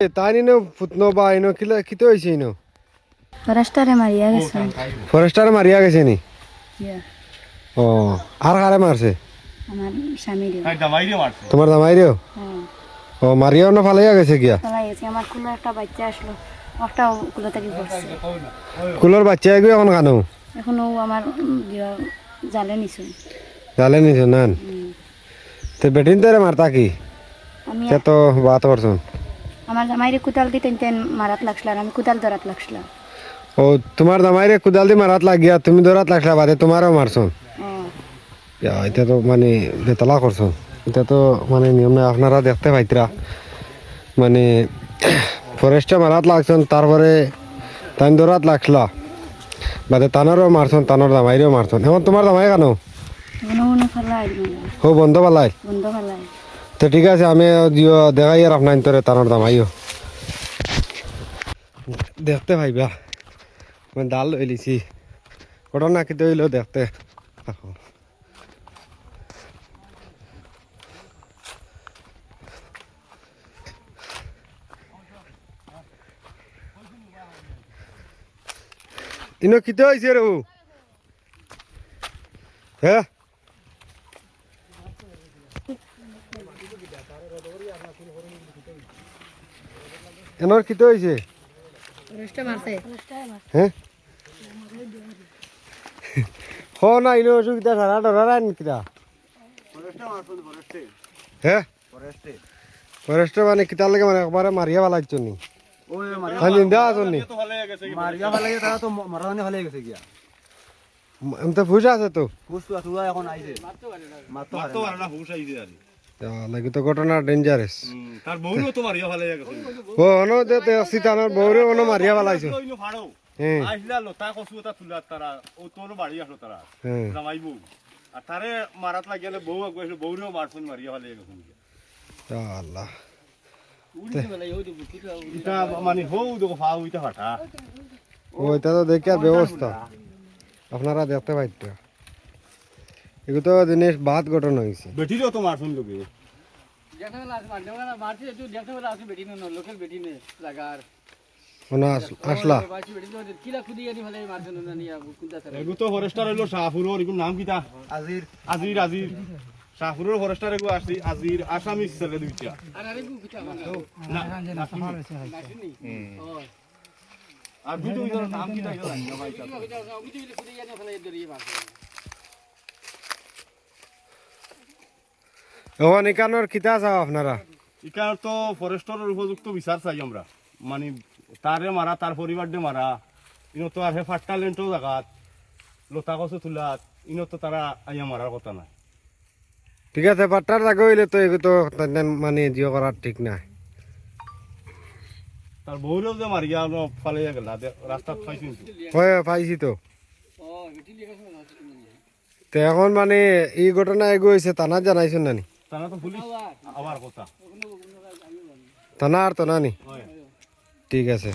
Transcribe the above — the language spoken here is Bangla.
তাই নিনো ফুটনো বা ইনো কিলা কিতে হইছে ইনো ফরেস্টারে মারিয়া গেছে ফরেস্টারে মারিয়া গেছে নি ইয়া ও আর কারে মারছে আমার স্বামী রে তোমার জামাই রেও হ্যাঁ ও মারিয়াও না ফালাইয়া গেছে গিয়া চলাই গেছে আমার কুলো একটা বাচ্চা আসলো একটা কুলো থেকে পড়ছে কুলোর বাচ্চা এগুলো এখন কানো এখন ও আমার জালে নিছে জালে নিছো নান তো বেটিন তারে মারতা কি আমি সে তো বাত করছুন আমার জামাইরে কুতাল দিতে তেন মারাত লাগছিল আর আমি কুতাল ধরাত লাগছিলাম ও তোমার জামাইরে কুদাল দি মারাত লাগিয়া তুমি দৌড়াত লাগলা বাদে তোমারও মারছুন এটা তো মানে বেতলা করছুন এটা তো মানে নিয়ম নাই আপনারা দেখতে পাইতরা মানে ফরেস্টে মারাত লাগছুন তারপরে তাই দৌড়াত লাগলা বাদে তানারও মারছুন তানোর জামাইরেও মারছুন এখন তোমার জামাই কেন মনে মনে ফেলাই ও বন্ধ পালাই বন্ধ ফেলাই তো ঠিক আছে আমি দেখাই আর আপনার তোরে তানোর দামাইও দেখতে ভাইবা আমি ডাল লই লিছি ঘটনা কিন্তু হইলেও দেখতে ইনো কিতে হয়েছে রে হ্যাঁ এনর কিতে হয়েছে হ্যাঁ হ না ইনো অসুবিধা সারা ডরা নিকিরা হ্যাঁ ফরেস্টে মানে কিতার লাগে মানে একবারে মারিয়া ফেলাইছ নি জিন্দা আছো নি মারিয়া ভালো লাগে তারা তো মারানি ভালো গেছে গিয়া তো ফুস আছে তো ফুস তুলা এখন আইছে মারতো পারে না ফুস আইছে আর লাগে তো ঘটনা ডেঞ্জারাস তার বউরও তো মারিয়া ভালো গেছে ও অনো দে সিতানোর বউরে অনো মারিয়া ফেলাইছ ইনো ফাড়ো হ্যাঁ আইলা লতা কসু তা তুলা তারা ও তোর বাড়ি আসলো তারা হ্যাঁ জামাই বউ আর তারে মারাত লাগিলে বউ আগইছে বউরেও মারছুন মারিয়া ভালো গেছে আল্লাহ এটা মানে হউ দেখো ফাউ এটা ফাটা ওইটা তো দেখে ব্যবস্থা আপনারা দেখতে পাইতো এগুলো তো জিনিস বাদ ঘটনা হয়েছে বেটিরও তো মারছুন লোকে আসলা এগু তো ফরেস্টার হইলো শাহপুরের এগুর নাম কিতা আজির আজির আজির শাহপুরের ফরেস্টার এগু আসি আজির আসামি ছেলে দুইটা আর দুটো ইদার নাম কিতা গেল না ভাই ওখানে এখানোর কিতা চাও আপনারা এখানে তো ফরেস্টারের উপযুক্ত বিচার চাই আমরা মানে তারে মারা তার পরিবারকে মারা ইনো তো আর হে ফাট্টালেন্টও জায়গাত লতা কচু তুলাত ইনো তো তারা আইয়া মারার কথা না ঠিক আছে পাট্টার জায়গা হইলে তো এগুলো তো মানে জিও করার ঠিক নাই তার বউরেও যে মারিয়া ফালাইয়া গেল রাস্তাত পাইছি হয় পাইছি তো তো এখন মানে এই ঘটনা এগোইছে থানা জানাইছেন নানি তারা তো পুলিশ আবার কথা থানা আর তো নানি হয় ঠিক আছে